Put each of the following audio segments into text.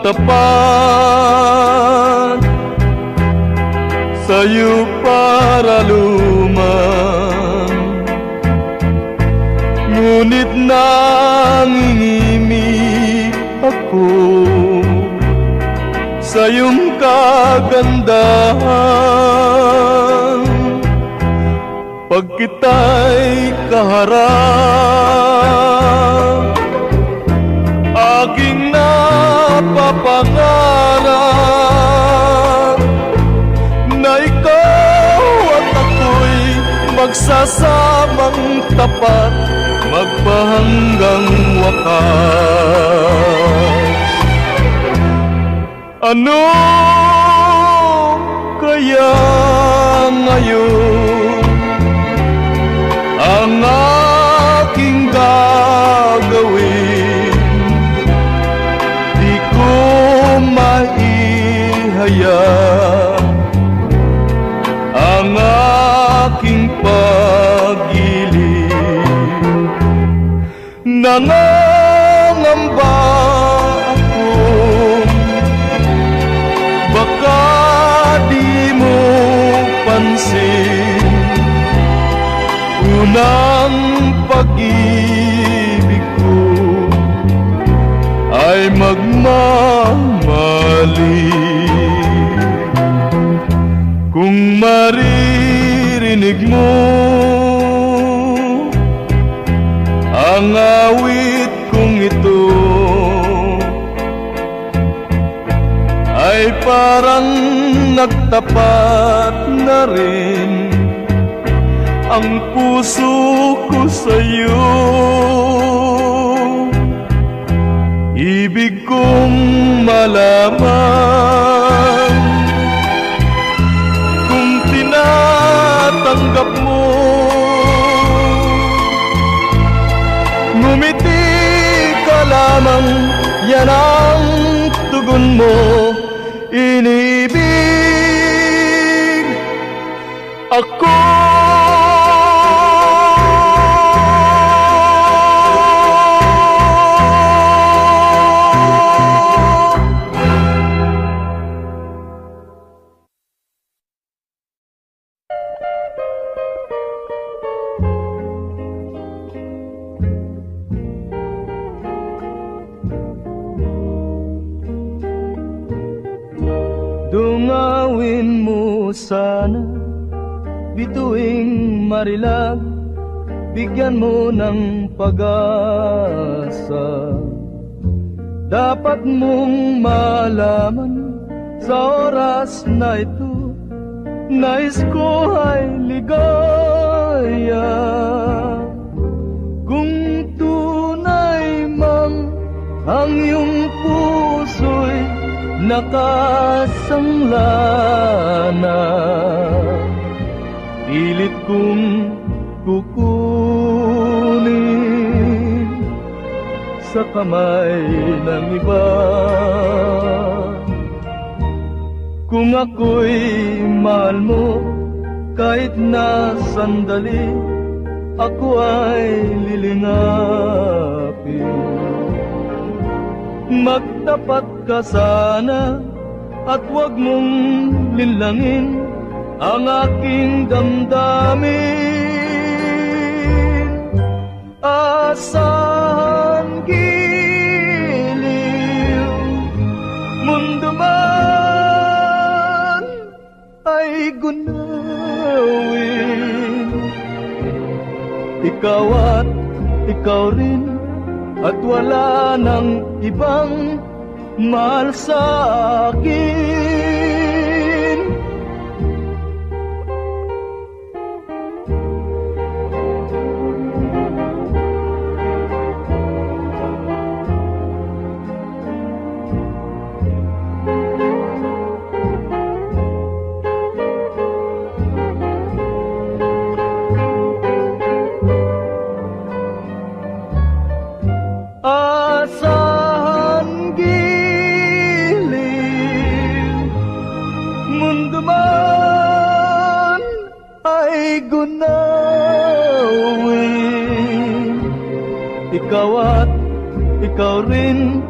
magtapat sa'yo para luman. Ngunit nangingimik ako sa iyong kagandahan. Pag kita'y kaharap, aking napapangarap na ikaw at ako'y magsasamang tapat, magpahanggang wakas. Ano kaya ngayon ang aking gagawin? Di ko maihaya ang aking pag-ibig. Nangangamba akong baka di mo pansin, unang pag-ibig ko ay magmamali. Kung maririnig mo ang awit kong ito, ay parang nagtapat na rin ang puso ko sa'yo. Ibig kong malaman kung tinatanggap mo. Ngumiti ka lamang, yan ang tugon mo. Inibig ako. Dungawin mo sana, bituing marilag, bigyan mo ng pag-asa. Dapat mong malaman sa oras na ito, nais ko ay ligaya. Kung tunay mang ang iyong puso'y nakasangla na, pilit kong kukunin sa kamay ng iba. Kung ako'y mahal mo, kahit na sandali, ako ay lilingapin. Magtapat ka sana at huwag mong linlangin ang aking damdamin. Asahan giliw, mundo man ay gunawin. Ikaw at ikaw rin, at wala nang ibang mahal sa akin. Asahan giliw, mundo man ay gunawin. Ikaw at ikaw rin,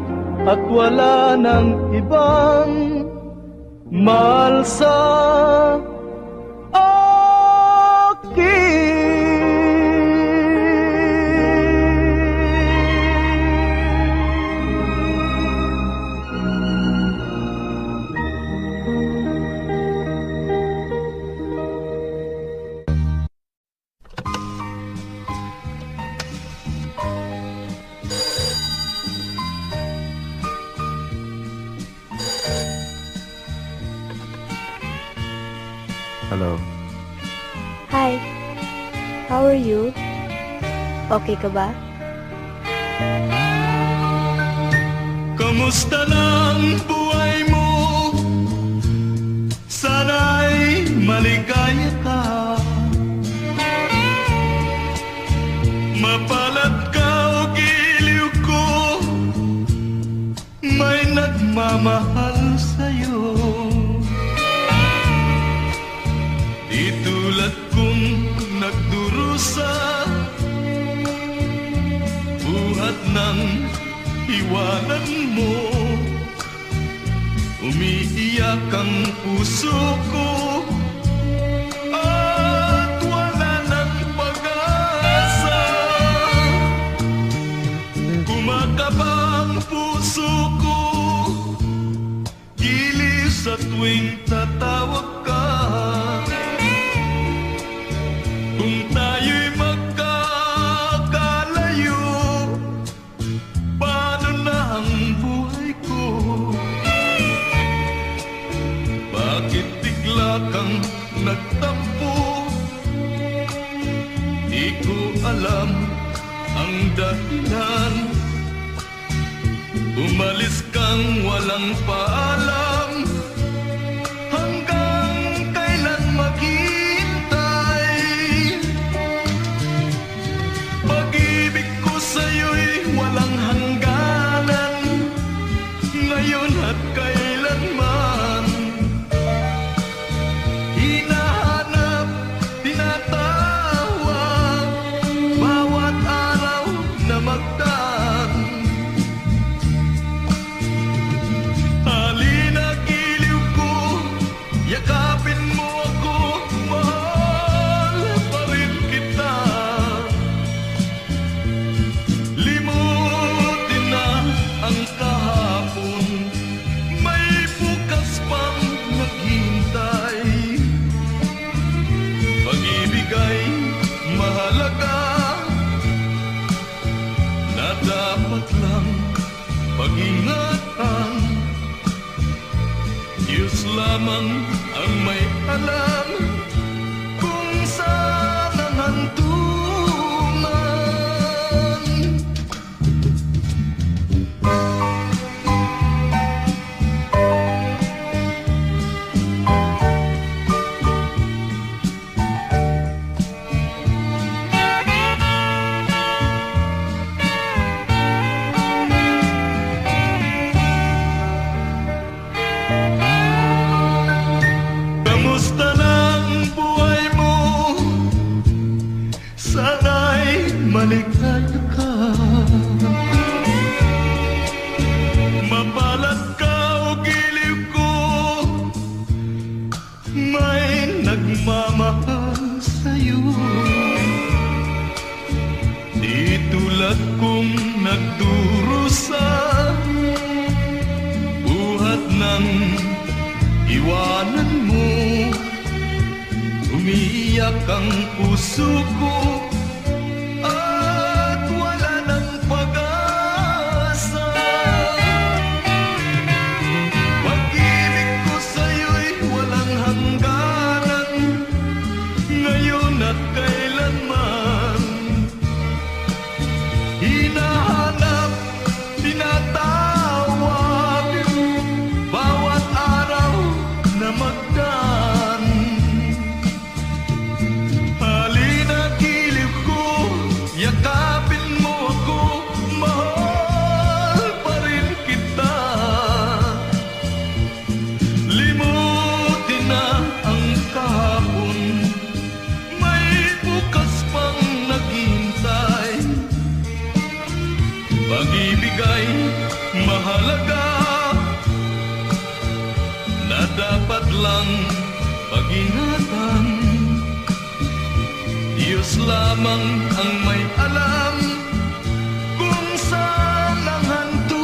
at wala ng ibang mahal sa Hello. Hi. How are you? Okay ka ba? Kamusta na ang buhay mo? Sana'y maligaya ka. Mapalad ka o giliw ko, may nagmamahal sa'yo. Di tulad kong nagdurusa, buhat ng iwanan mo. Umiiyak ang puso ko at wala ng pag-asa. Kumakaba ang puso ko, giliw sa tuwing tatawag ka. Kung tayo'y magkakalayo, paano na ang buhay ko? Bakit bigla kang nagtampo? Di ko alam ang dahilan. Umalis kang walang paalam. Hanggang kailan maghihintay? Pag-ibig ko sa'yo'y walang hangganan, ngayon at kailanman. Hinahanap, tinatawag, bawat araw na magdaan. Halina, giliw ko, yakapin mo ako, mahal pa rin kita. Limutin na ang kahapon, may bukas pang naghintay. Pag-ibig ay mahalaga, na dapat lang pag-ingatan. Diyos lamang ang may alam kung saan ang hantungan. Kamusta na ang buhay mo? Sana'y maligaya ka. Mapalad ka o giliw ko, may nagmamahal sa'yo. Di tulad kong nagdurusa, buhat ng iwanan mo. Umiiyak ang puso ko at wala ng pag-asa. Pag-ibig ko sa'yo'y walang hangganan, ngayon at kailanman. Hinahanap, tinatawag, bawat araw na magdaan. Halina, giliw hadlang pag-ingatan. Diyos lamang ang may alam kung saan ang hantungan.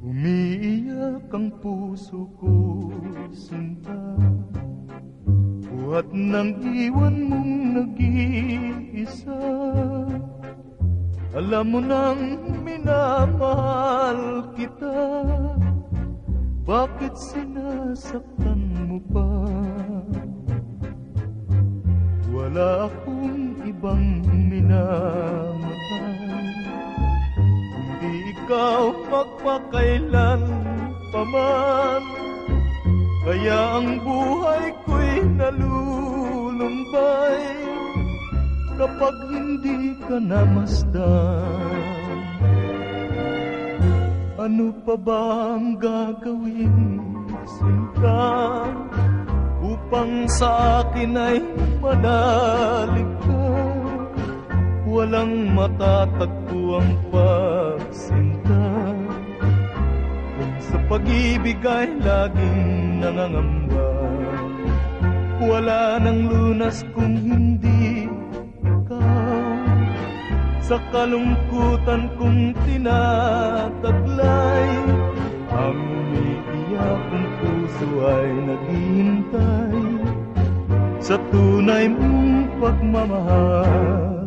Umiiyak ang puso ko, sinta, buhat nang iwan mong nag-iisa. Alam mo nang minamahal kita, bakit sinasaktan mo pa? Wala akong ibang minamahal, kundi ikaw magpakailan paman. Kaya ang buhay ko'y nalulumbay kapag hindi ka namasdan. Ano pa ba ang gagawin, sinta, upang sa akin ay manalig ka? Walang matatagpo ang pagsinta kung sa pag-ibig ay laging nangangamba. Wala nang lunas kung hindi ikaw, sa kalungkutan kong tinataglay. Ang umiiyak ng puso ay naghihintay sa tunay mong pagmamahal.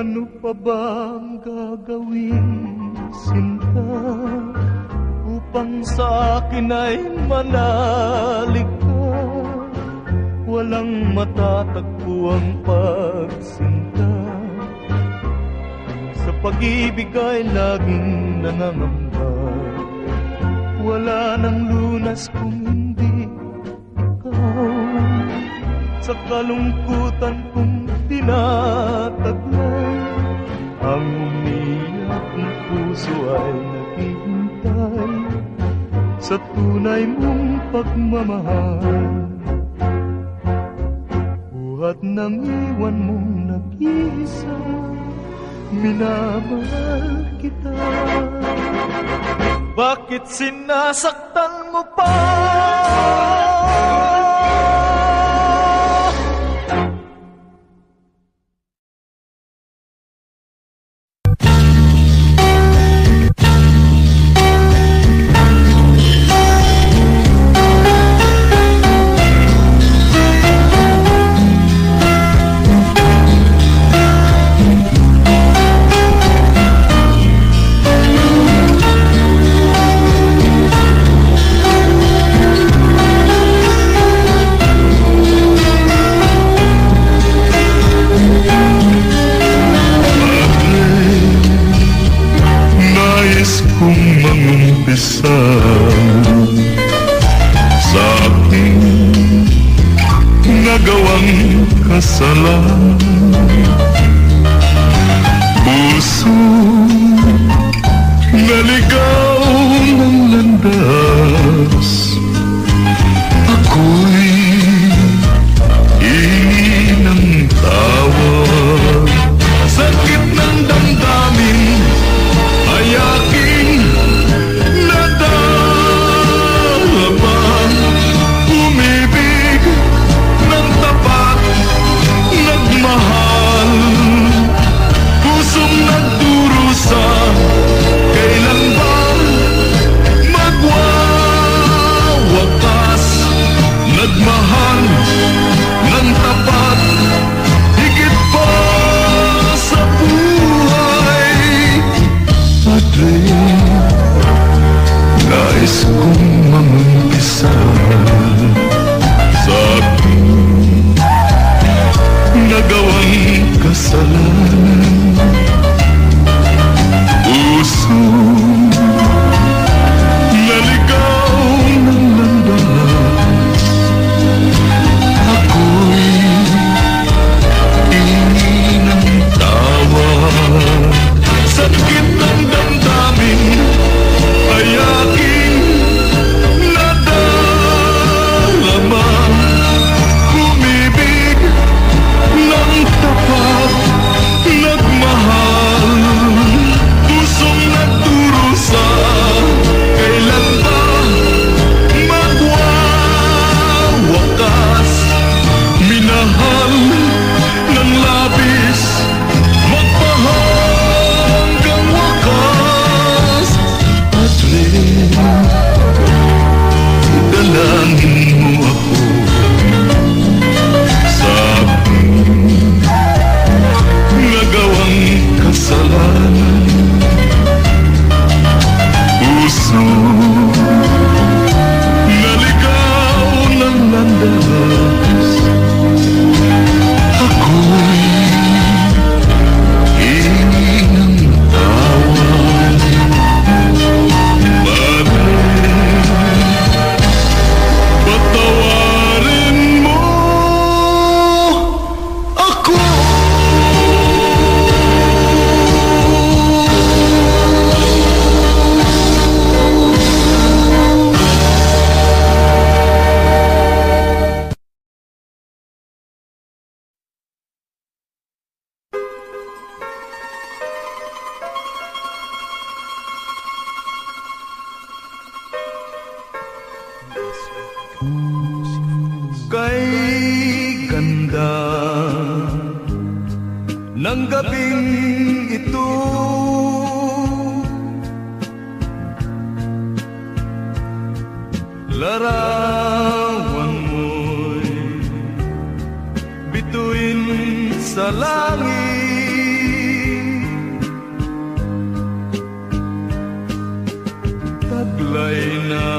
Ano pa ba ang gagawin, sinta, upang sa akin ay manalig ka? Walang matatagpo ang pagsinta kung sa pag-ibig ay laging nangangamba. Wala nang lunas kung hindi ikaw, sa kalungkutan kong tinataglay. Ang umiyak ng puso ay naghihintay sa tunay mong pagmamahal. Buhat ng iwan mong nag-iisa, minamahal kita. Bakit sinasaktan mo pa? Sa aking nagawang kasalanan, puso naligaw ng landas. Ako'y hingi ng tawad, sakit ng damdamin ay aking nadama. Umibig Patawarin mo ako. Kay ganda ng gabing ito, larawan mo'y bituin sa langit, taglay na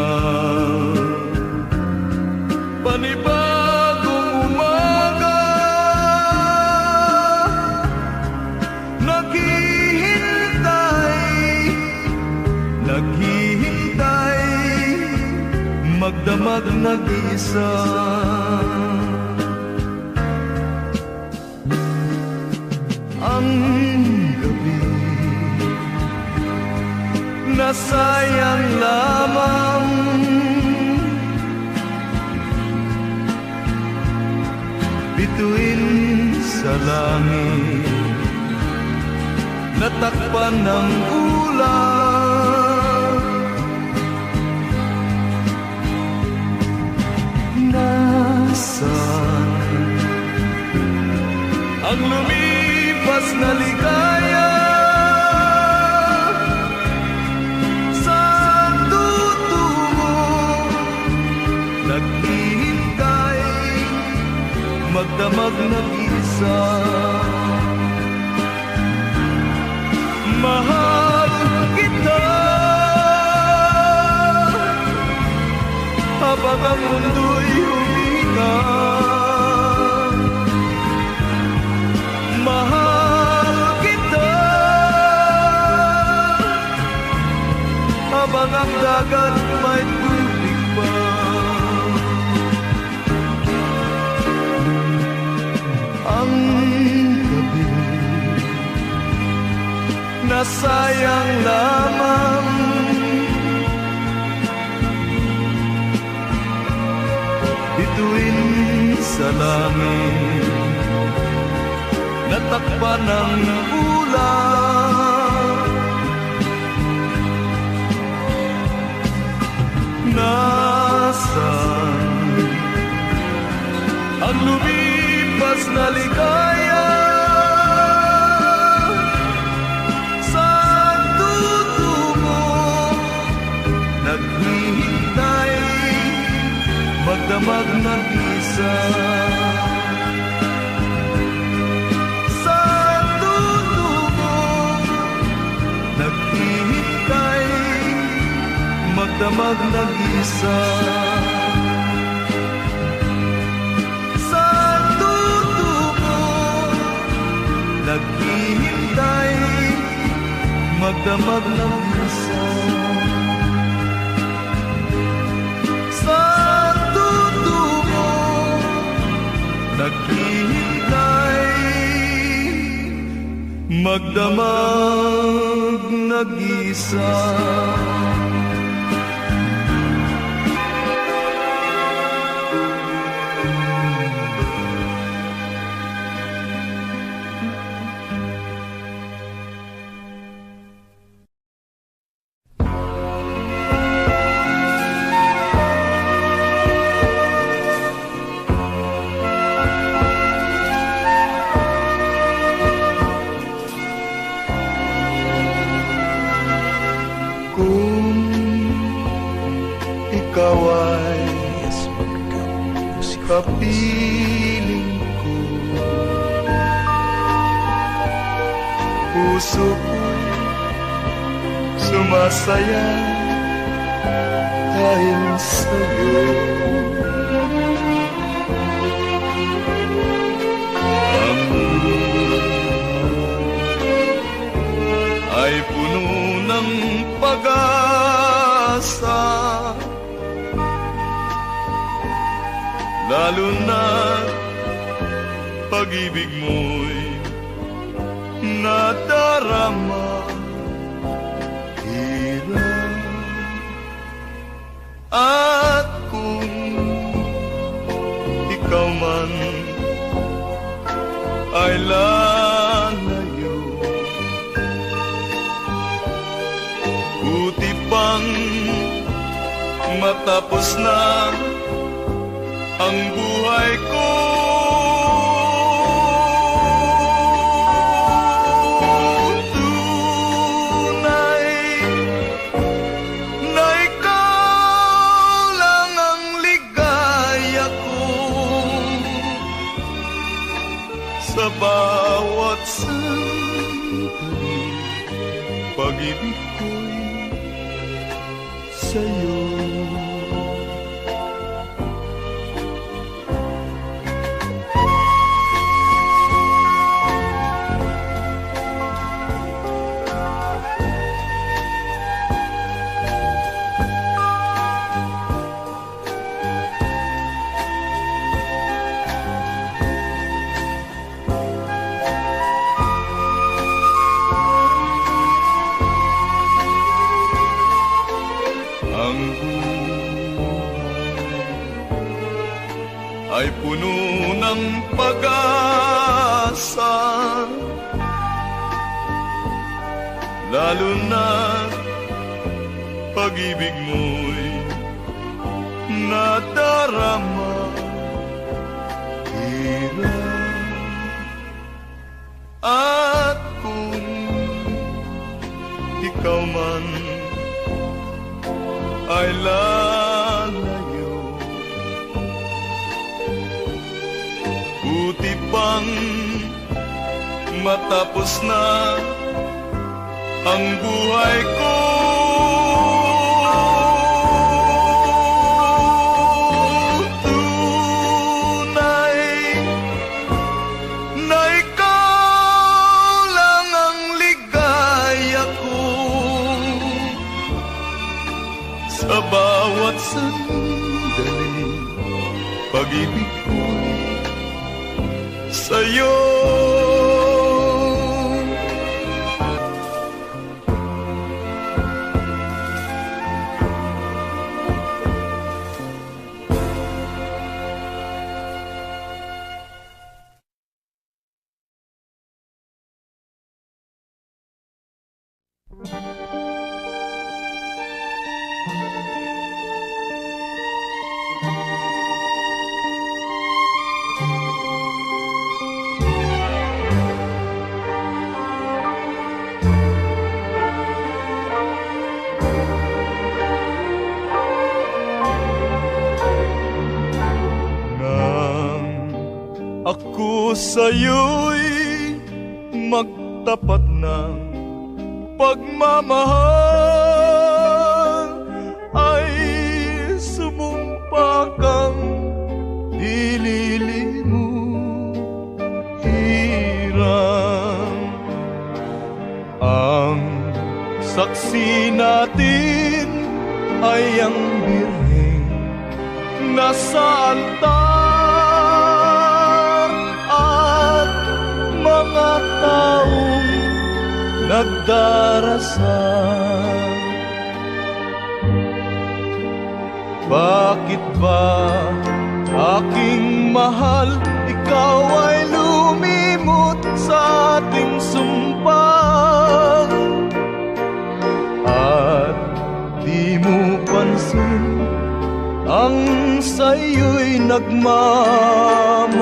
panibagong umaga, naghihintay, magdamag nag-iisa. Ang gabi nasayang lamang, bituin sa langit, natakpan ng ulan. Nasaan ang lumipas na ligaya? Saan tutungo? Naghihintay, magdamag nag-isa. Mahal kita habang ang mundo'y humihinga. Mahal kita habang ang dagat may tubig pa. Ang gabi nasayang lamang, bituin sa langit, natakpan ng ulan. Nasaan ang lumipas na ligaya? Saan tutungo? Naghihintay, magdamag nag-isa. Saan tutungo? Naghihintay, magdamag nag-isa. Saan tutungo? Naghihintay, magdamag nag-isa. Saan tutungo? Naghihintay, magdamag nag-isa. Ikaw ay kapiling ko, puso ko'y sumasaya dahil sa'yo. Ang ay puno ng pag-asa, lalo na pag-ibig mo'y nadarama. Hirap at kung ikaw man ay lalayo, buti pang matapos na ang buhay ko. Tunay na ikaw lang ang ligaya ko sa bawat sandali. Pag-ibig ko'y sa'yo. Ang buhay ay puno ng pag-asa, lalo na pag-ibig mo'y nadarama. Hirap at kung ikaw man ay lalayo, buti pang matapos na ang buhay ko. Tunay na ikaw lang ang ligaya ko sa bawat sandali. Pag-ibig ko'y sa'yo. Ako sa'yo'y magtapat ng pagmamahal, ay sumumpa kang ililimuhiran. Ang saksi natin ay ang birheng nasa altar, at mga taong nagdarasal. Bakit ba, aking mahal, ikaw ay lumimot sa ating sumpah, at di mo pansin ang sa'yo'y nagmamahal?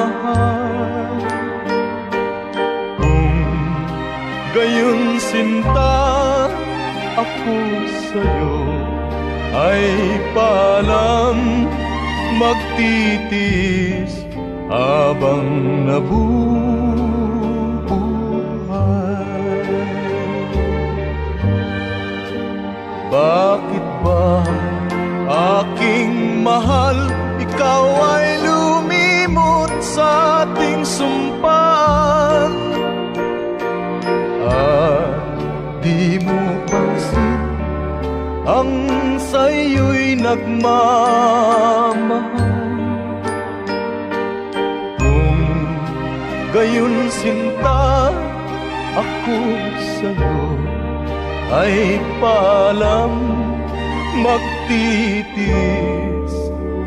Kung gayon sinta ako sa'yo, ay paalam, magtitis habang nabubuhay. Bakit ba, aking mahal, ikaw ay lumimot sa ating sumpah, at di mo pansin ang sa'yo'y nagmamahal? Gayon sinta ako sa'yo ay paalam, magtitis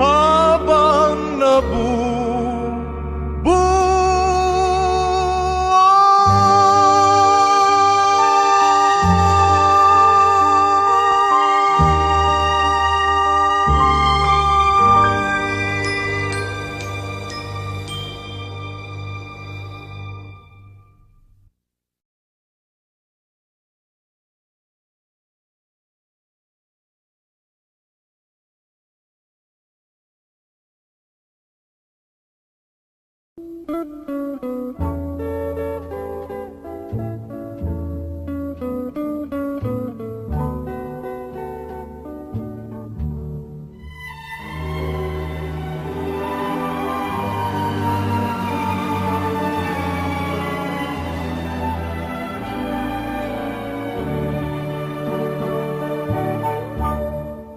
habang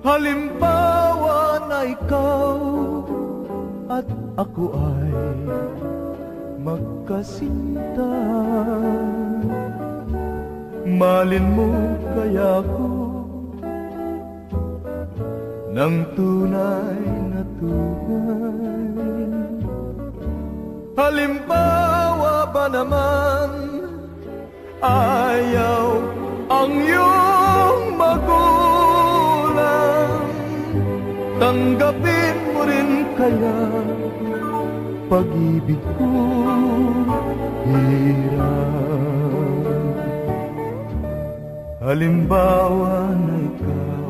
halimbawa na ikaw at ako ay magkasinta. Malin mo kaya ko ng tunay na tunay. Halimbawa ba naman ayaw ang iyong magulang, tanggapin mo rin kaya pag-ibig ko hirap. Halimbawa na ikaw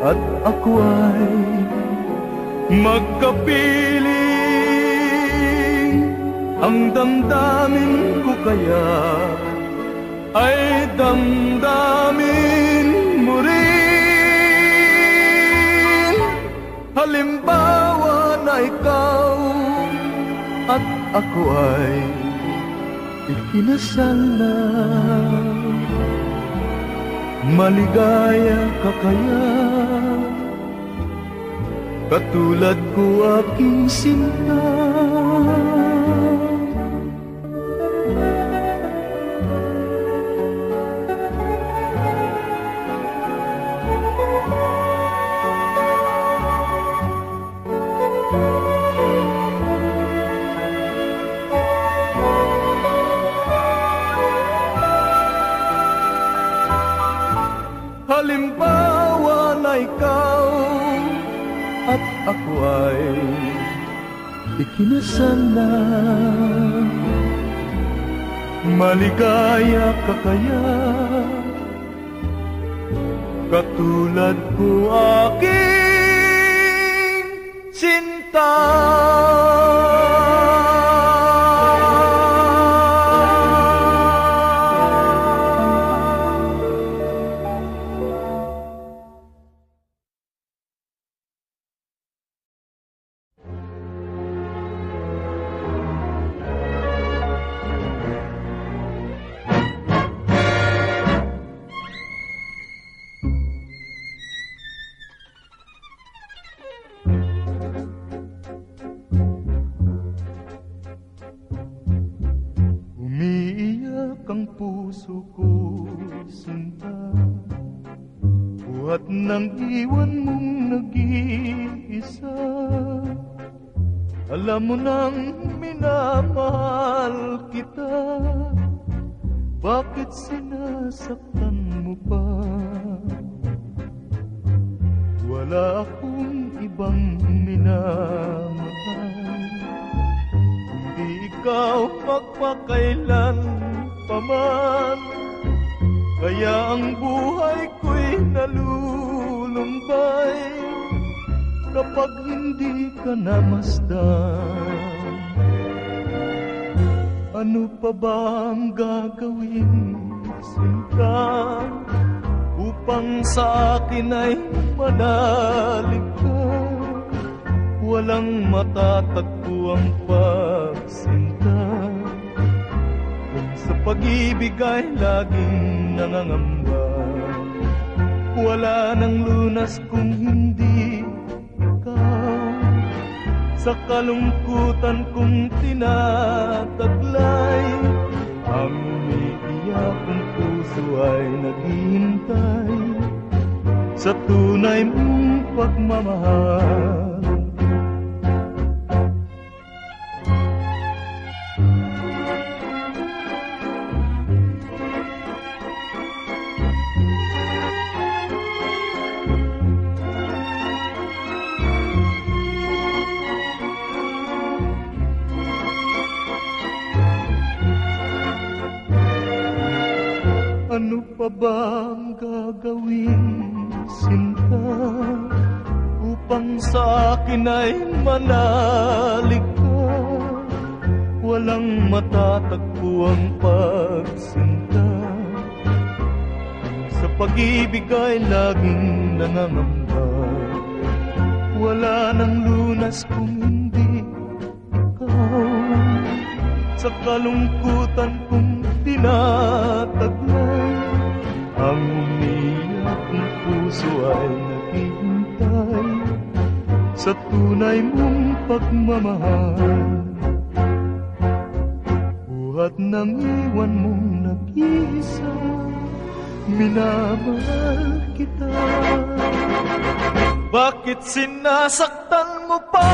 at ako ay magkapiling, ang damdamin ko kaya ay damdamin mo rin. Halimbawa na ikaw at ako ay ikinasal na, maligaya ka kaya katulad ko aking sinta. Halimbawa na ikaw at ako ay ikinasal na, maligaya ka kaya katulad ko aking sinta. Umiiyak ang puso ko, sinta, buhat nang iwan mong nag-iisa. Alam mo nang minamahal kita, bakit sinasaktan mo pa? Wala akong ibang minamahal, kundi ikaw magpakailan paman. Kaya ang buhay ko'y nalulumbay kapag hindi ka namasdan. Ano pa ba ang gagawin, sinta, upang sa akin ay manalig ka? Walang matatagpo ang pagsinta kung sa pag-ibig ay laging nangangamba. Wala nang lunas kung hindi ikaw, Sa kalungkutan kong tinataglay, ang umiiyak kong puso ay naghihintay sa tunay mong pagmamahal. Ano pa bang gagawin, sinta, upang sa akin ay manalig ka? Walang matatagpo ang pagsinta, sa pag-ibig ay laging nangangamba. Wala nang lunas kung hindi ikaw, sa kalungkutan kong tinataglay, ang umiyak ng puso ay naghihintay sa tunay mong pagmamahal. Buhat ng iwan mong nag-iisa, minamahal kita. Bakit sinasaktan mo pa?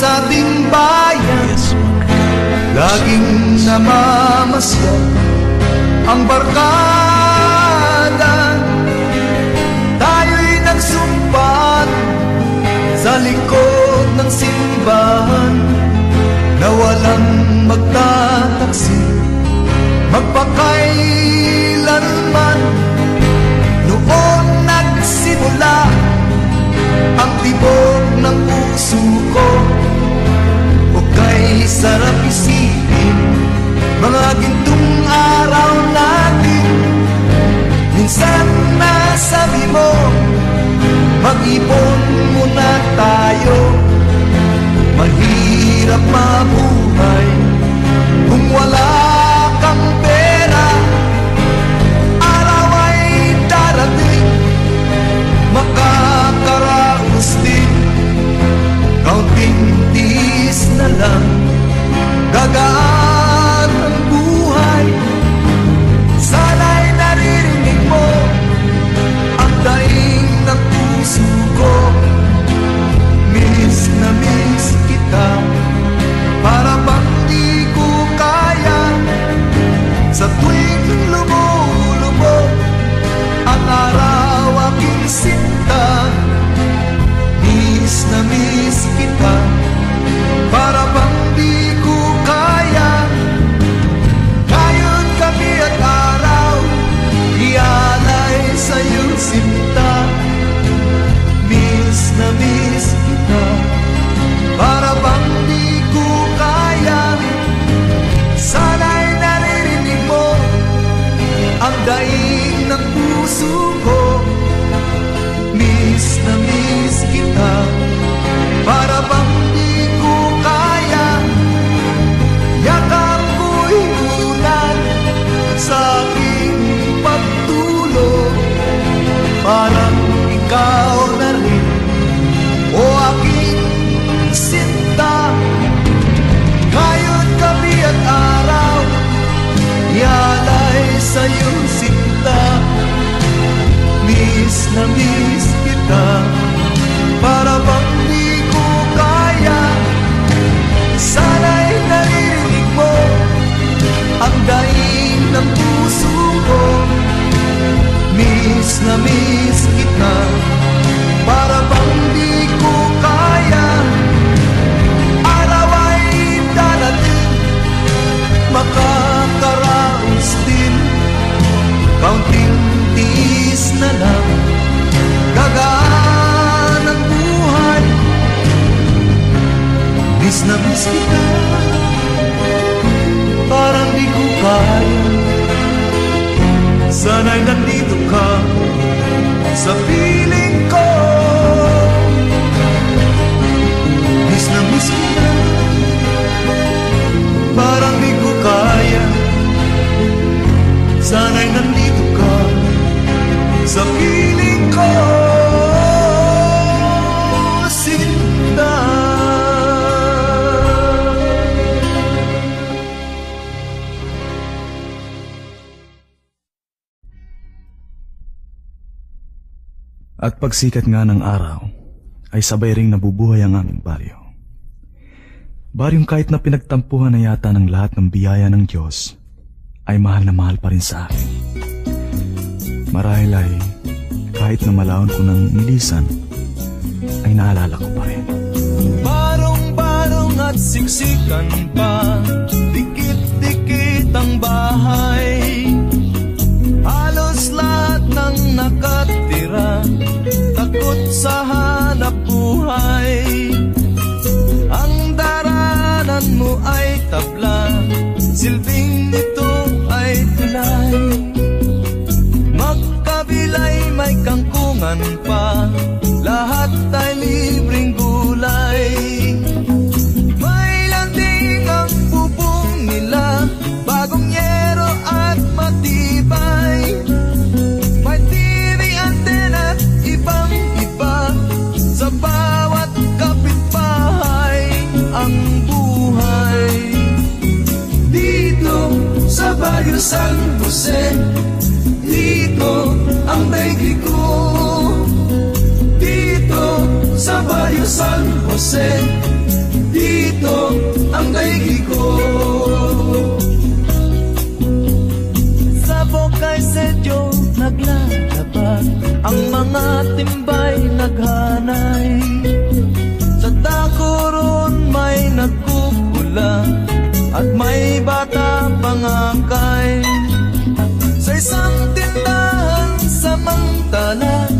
Sa ating bayan, laging namamasyan ang barkada. Tayo'y nagsumpat sa likod ng simbahan na walang magtataksil magpakailanman. Noon nagsimula ang tibok ng puso ko. Kay sarap isipin mga gintong araw natin. Minsan nasabi mo, mag-ipon muna tayo. Mahirap mabuhay kung wala kang pera. Araw ay darating, makakaraos din. Kaunting tiis na lang, gagaan ang buhay. Sana'y naririnig mo ang daing ng puso ko. Miss na miss kita, para bang di ko kaya. Sa tuwing lumulubog ang araw aking sinta, miss na miss kita, para bang di ko kaya. Ngayon kami at araw, ialay sa'yo sinta. Miss na miss kita, para bang di ko kaya. Sana'y naririnig mo ang daing ng puso ko. Miss na miss kita, para bang di ko kaya. Yakap ko'y ulan sa aking pagtulog, parang ikaw na rin, o aking sinta. Ngayon gabi at araw, ialay sa'yo sinta. Miss na miss kita, para bang di ko kaya. Sana'y naririnig mo ang daing ng puso ko. Miss na miss kita, para bang di ko kaya. Araw ay darating, makakaraos din. Kaunting tiis na lang, gagaan ang buhay. Miss na miss kita, At pagsikat nga ng araw, ay sabay ring nabubuhay ang aming baryo. Baryong kahit na pinagtampuhan na yata ng lahat ng biyaya ng Diyos, ay mahal na mahal pa rin sa akin. Marahil ay kahit na malawan ko ng nilisan, ay naalala ko pa rin. Barong-barong at siksikan pa, dikit-dikit ang bahay. Halos lahat ng nakatira, takot sa hanap buhay. Ang daranan mo ay tabla, silbing nito ay tulay. Magkabilay may kangkungan pa, lahat ay libreng gulay. May landing ang bubong nila, bagong yero at matibay. May TV antenna, ibang-iba, sa bawat kapitbahay ang buhay. Dito sa Barrio San Jose, dito ang daigdig ko. Dito sa Barrio San Jose, dito ang daigdig ko. Sa Bocay Sedyo naglalabag, ang mga timbay naghanay. Sa Dacoron may nagkukula, at may bata pangakay. Sa isang tindahan samantala,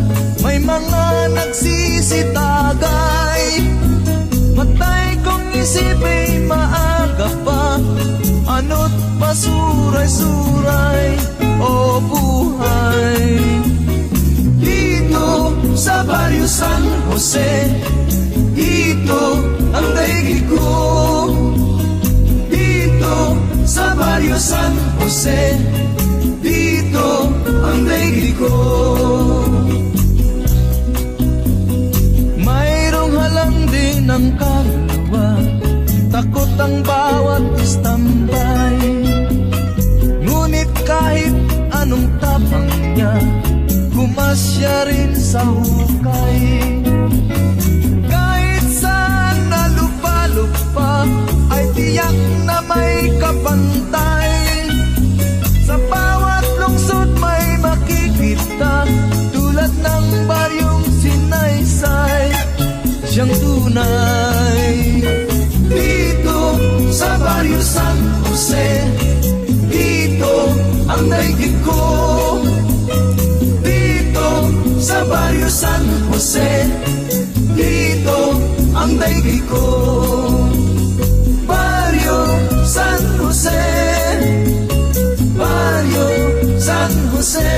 may mga nagsisitagay. Matay kong isip ay maaga pa, ano't pasuray-suray o buhay. Dito sa Barrio San Jose, dito ang daigdig ko. Dito sa Barrio San Jose, dito ang daigdig ko. Mayroong halang din ang kaluluwa, takot ang bawat istambay. Ngunit kahit anong tapang niya, gumasya rin sa hukay. Kahit saan nalupa-lupa, ay tiyak na may kapantay. Sa bawat lungsod may makikita, tulad ng baryong Sinaysay, siyang tunay. Dito sa Barrio San Jose, dito ang daigdig ko. Dito sa Barrio San Jose, dito ang daigdig ko. Barrio San Jose, Barrio San Jose.